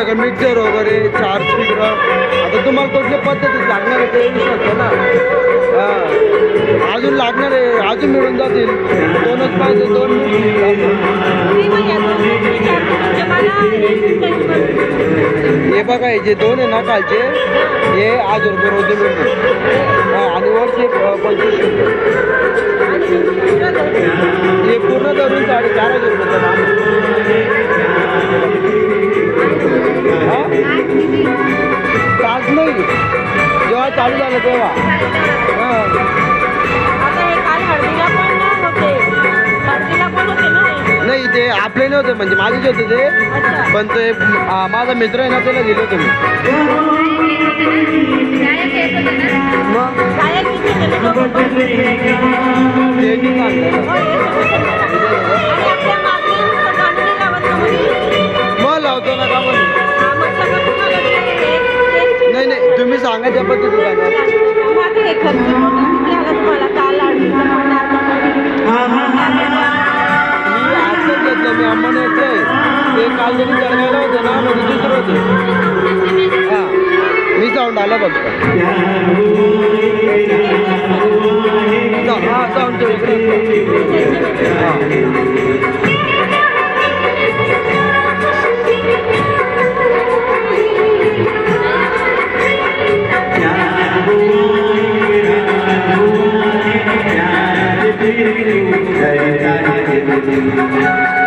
सगळं मिक्सर वगैरे 4 स्पीकर. आता तुम्हाला कुठल्या पद्धतीत लागणार आहे ते येऊ शकतं ना. हां अजून लागणार आहे, अजून मिळून जातील. 2च पाहिजे, 2 हे बघा हे जे 2 आहे ना कालचे हे 1000 रुपये रोज मिळतील. हां आणि वरचे 2500 हे पूर्ण धरून 4500 रुपये. तास नाही जेव्हा चालू झालं तेव्हा. नाही ते आपले नव्हते म्हणजे माझेच होते ते, पण ते माझा मित्र आहे ना त्याला दिलं होतं मी. मग लावतो ना का म्हणून. नाही नाही तुम्ही सांगा त्या पद्धतीने. मी अम्माने येतोय ते काल जरी जळगायला होते ना म्हणजे दुसरं होते. हां मी जाऊन आलं फक्त. हां जाऊन तो इकडे. हां जय जय